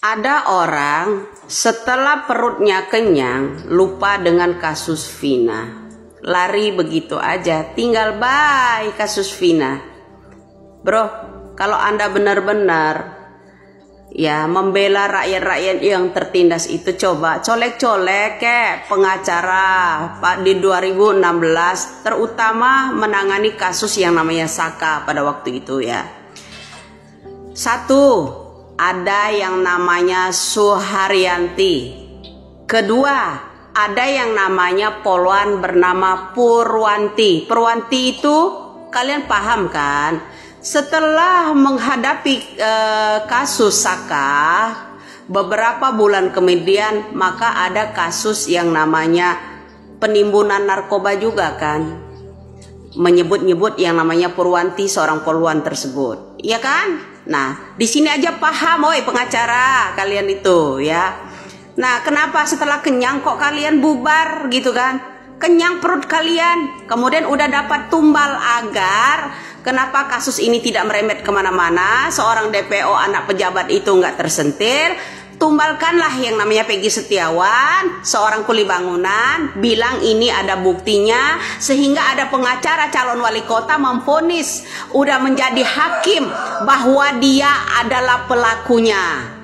Ada orang setelah perutnya kenyang lupa dengan kasus Vina. Lari begitu aja, tinggal bye kasus Vina. Bro, kalau Anda benar-benar ya membela rakyat-rakyat yang tertindas itu, coba colek-colek kayak pengacara Pak di 2016, terutama menangani kasus yang namanya Saka pada waktu itu ya. Satu, ada yang namanya Suharyanti. Kedua, ada yang namanya poluan bernama Purwanti. Purwanti itu kalian paham kan? Setelah menghadapi kasus Saka, beberapa bulan kemudian maka ada kasus yang namanya penimbunan narkoba juga kan? Menyebut-nyebut yang namanya Purwanti seorang poluan tersebut, iya kan? Nah, di sini aja paham, oi pengacara kalian itu ya. Nah, kenapa setelah kenyang kok kalian bubar gitu kan? Kenyang perut kalian, kemudian udah dapat tumbal agar kenapa kasus ini tidak merembet kemana-mana, seorang DPO anak pejabat itu nggak tersentil. Tumbalkanlah yang namanya Peggy Setiawan, seorang kuli bangunan, bilang ini ada buktinya, sehingga ada pengacara calon wali kota memvonis, udah menjadi hakim bahwa dia adalah pelakunya.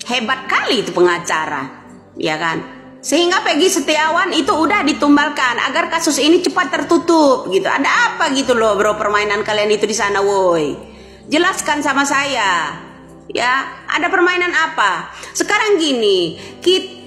Hebat kali itu pengacara, ya kan? Sehingga Peggy Setiawan itu udah ditumbalkan agar kasus ini cepat tertutup gitu. Ada apa gitu loh bro, permainan kalian itu di sana woi? Jelaskan sama saya. Ya, ada permainan apa? Sekarang gini,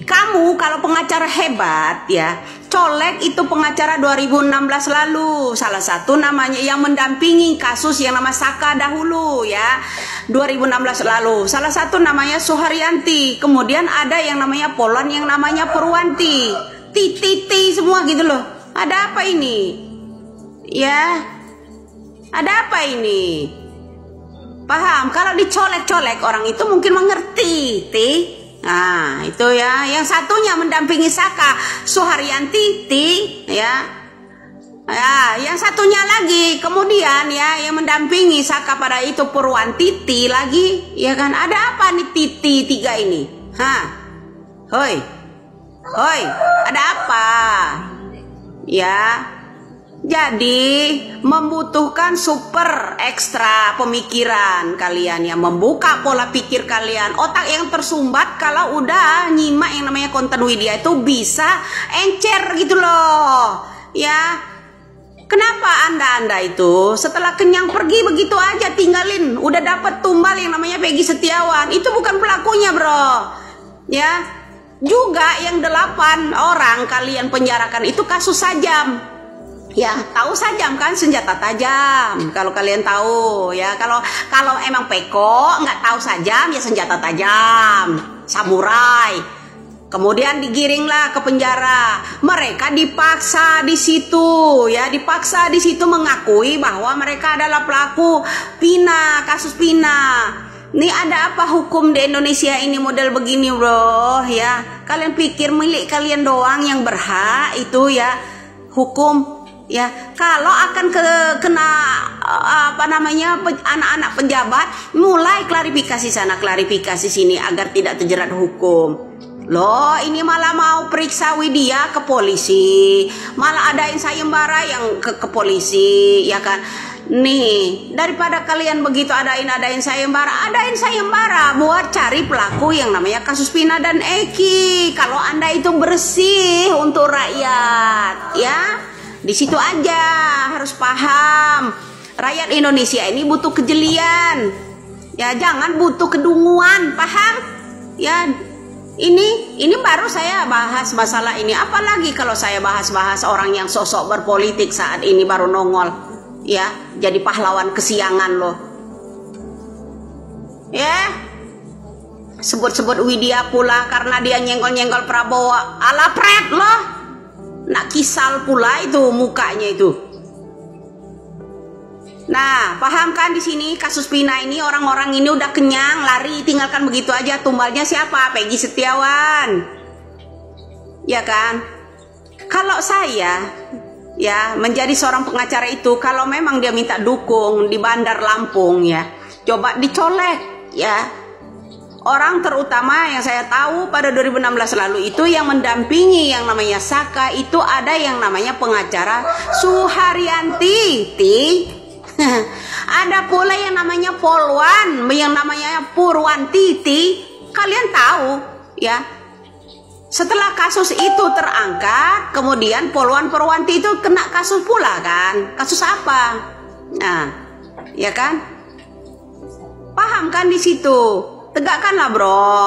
kamu kalau pengacara hebat ya, colek itu pengacara 2016 lalu, salah satu namanya yang mendampingi kasus yang nama Saka dahulu ya, 2016 lalu, salah satu namanya Suharyanti, kemudian ada yang namanya Polan yang namanya Purwanti, titi semua gitu loh. Ada apa ini? Ya, ada apa ini? Paham? Kalau dicolek-colek orang itu mungkin mengerti, Nah, itu ya. Yang satunya mendampingi Saka, Suharyanti, ya. Ya, yang satunya lagi kemudian ya yang mendampingi Saka pada itu Purwanti lagi, ya kan? Ada apa nih Titi tiga ini? Hoi, ada apa? Ya. Jadi membutuhkan super ekstra pemikiran kalian ya, membuka pola pikir kalian. Otak yang tersumbat kalau udah nyimak yang namanya konten Widya itu bisa encer gitu loh ya. Kenapa anda itu setelah kenyang pergi begitu aja tinggalin, udah dapat tumbal yang namanya Peggy Setiawan, itu bukan pelakunya bro ya. Juga yang 8 orang kalian penjarakan itu kasus Sajam. Ya, tahu Sajam kan, senjata tajam. Kalau kalian tahu ya, kalau emang Peko nggak tahu Sajam ya senjata tajam, samurai. Kemudian digiringlah ke penjara. Mereka dipaksa di situ ya, dipaksa di situ mengakui bahwa mereka adalah pelaku kasus Pina. Nih ada apa hukum di Indonesia ini model begini bro ya? Kalian pikir milik kalian doang yang berhak itu ya hukum? Ya, kalau akan kena apa namanya anak-anak penjabat, mulai klarifikasi sana, klarifikasi sini agar tidak terjerat hukum. Loh, ini malah mau periksa Widya ke polisi, malah adain sayembara yang ke polisi, ya kan? Nih, daripada kalian begitu adain sayembara buat cari pelaku yang namanya kasus Pina dan Eki. Kalau Anda itu bersih untuk rakyat, ya. Di situ aja harus paham, rakyat Indonesia ini butuh kejelian ya, jangan butuh kedunguan, paham ya. Ini baru saya bahas masalah ini, apalagi kalau saya bahas orang yang sosok berpolitik saat ini baru nongol ya, jadi pahlawan kesiangan loh ya. Sebut-sebut Widya pula karena dia nyenggol-nyenggol Prabowo, ala pret loh. Nak kisal pula itu mukanya itu. Nah, paham kan di sini kasus Pina ini orang-orang ini udah kenyang, lari, tinggalkan begitu aja. Tumbalnya siapa? Peggy Setiawan. Ya kan? Kalau saya ya menjadi seorang pengacara itu, kalau memang dia minta dukung di Bandar Lampung ya, coba dicolek ya. orang terutama yang saya tahu pada 2016 lalu itu yang mendampingi yang namanya Saka itu ada yang namanya pengacara Suharyanti. Ada pula yang namanya Polwan, yang namanya Purwantiti. Kalian tahu ya, setelah kasus itu terangkat, kemudian Polwan Purwanti itu kena kasus pula kan. Kasus apa? Nah, ya kan? Paham kan di situ? Tegakkanlah bro.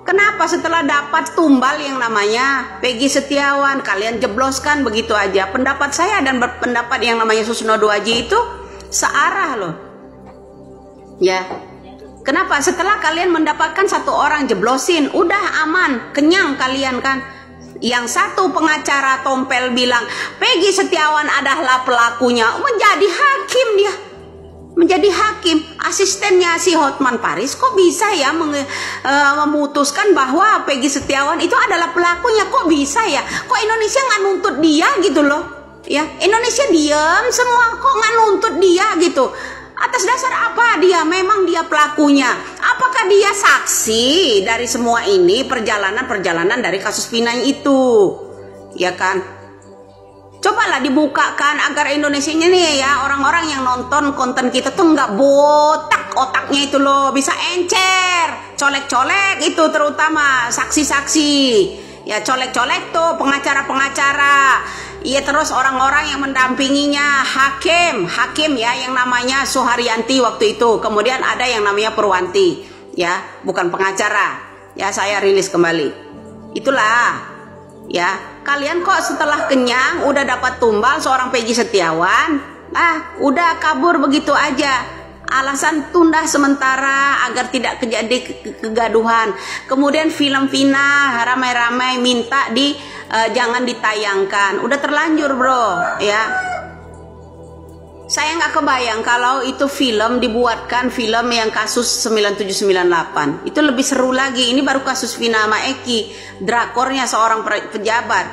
Kenapa setelah dapat tumbal yang namanya Peggy Setiawan, kalian jebloskan begitu aja? Pendapat saya dan pendapat yang namanya Susno Duaji itu searah loh. Ya. Kenapa? Setelah kalian mendapatkan satu orang jeblosin, udah aman, kenyang kalian kan. Yang satu pengacara Tompel bilang Peggy Setiawan adalah pelakunya, menjadi hakim dia. Menjadi hakim, asistennya si Hotman Paris kok bisa ya memutuskan bahwa Peggy Setiawan itu adalah pelakunya? Kok bisa ya? Kok Indonesia nggak nuntut dia gitu loh? Ya, Indonesia diam semua, kok nggak nuntut dia gitu? Atas dasar apa dia? Memang dia pelakunya. Apakah dia saksi dari semua ini perjalanan dari kasus Pinang itu? Ya kan? Cobalah dibukakan agar Indonesia ini ya, orang-orang yang nonton konten kita tuh nggak botak otaknya itu loh, bisa encer, colek-colek itu terutama saksi-saksi. Ya colek-colek tuh pengacara-pengacara. Iya, terus orang-orang yang mendampinginya, hakim ya yang namanya Suharyanti waktu itu. Kemudian ada yang namanya Purwanti, ya, bukan pengacara. Ya, saya rilis kembali. Itulah, ya. Kalian kok setelah kenyang udah dapat tumbal seorang Peggy Setiawan, udah kabur begitu aja. Alasan tunda sementara agar tidak terjadi kegaduhan. Kemudian film Vina ramai-ramai minta jangan ditayangkan. Udah terlanjur bro, ya. Saya nggak kebayang kalau itu film dibuatkan film yang kasus 9798. Itu lebih seru lagi. Ini baru kasus Vina sama Eki, drakornya seorang pejabat,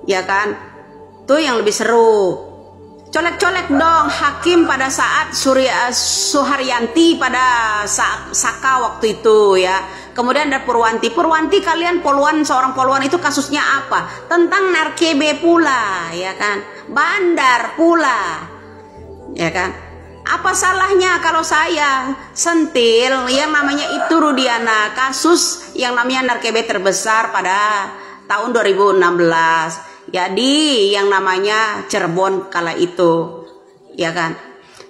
ya kan? Tuh yang lebih seru. Colek-colek dong hakim pada saat Suharyanti pada Saka waktu itu ya. Kemudian ada Purwanti. Kalian seorang polwan itu kasusnya apa? Tentang narkoba pula, ya kan? Bandar pula, ya kan? Apa salahnya kalau saya sentil yang namanya itu Rudiana, kasus yang namanya narkoba terbesar pada tahun 2016. Jadi yang namanya Cirebon kala itu, ya kan?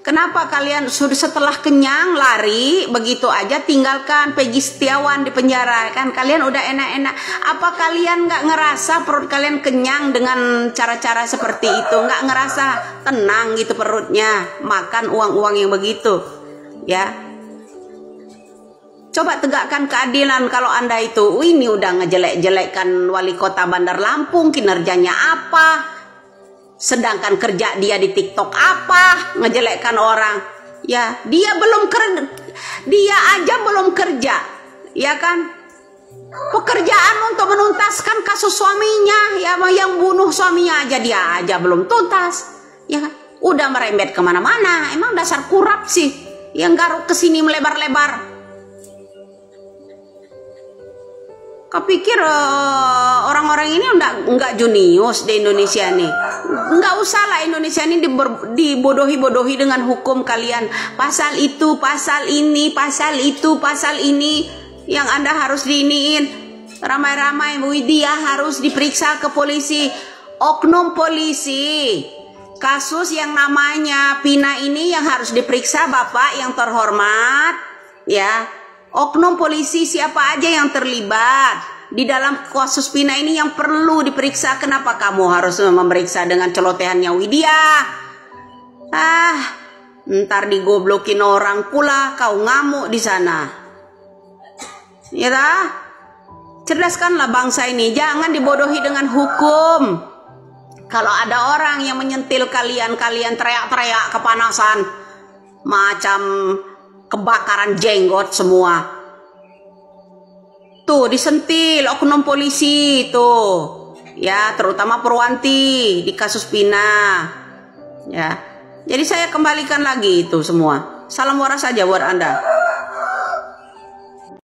Kenapa kalian sudah setelah kenyang lari begitu aja tinggalkan Peggy Setiawan di penjara kan? Kalian udah enak-enak. Apa kalian nggak ngerasa perut kalian kenyang dengan cara-cara seperti itu? Nggak ngerasa tenang gitu perutnya makan uang-uang yang begitu, ya? Coba tegakkan keadilan kalau Anda itu ini udah ngejelek-jelekkan wali kota Bandar Lampung, kinerjanya apa? Sedangkan kerja dia di TikTok apa? Ngejelekkan orang. Ya, dia aja belum kerja. Ya kan? Pekerjaan untuk menuntaskan kasus suaminya, ya yang bunuh suaminya aja dia aja belum tuntas. Ya kan? Udah merembet kemana-mana. Emang dasar kurap sih yang garuk kesini melebar-lebar. Kepikir orang-orang ini enggak junius di Indonesia nih. Enggak usah lah Indonesia ini dibodohi-bodohi dengan hukum kalian. Pasal itu, pasal ini, pasal itu, pasal ini yang Anda harus diiniin. Ramai-ramai Widya harus diperiksa ke polisi. Oknum polisi. Kasus yang namanya Pina ini yang harus diperiksa Bapak yang terhormat, ya. Oknum polisi siapa aja yang terlibat di dalam kasus Pina ini yang perlu diperiksa. Kenapa kamu harus memeriksa dengan celotehannya Widya? Ntar digoblokin orang pula kau ngamuk di sana. Ya dah? Cerdaskanlah bangsa ini, jangan dibodohi dengan hukum. Kalau ada orang yang menyentil kalian teriak-teriak kepanasan macam kebakaran jenggot semua. Tuh disentil oknum polisi tuh. Ya, terutama Purwanti di kasus Pina. Ya. Jadi saya kembalikan lagi itu semua. Salam waras saja buat Anda.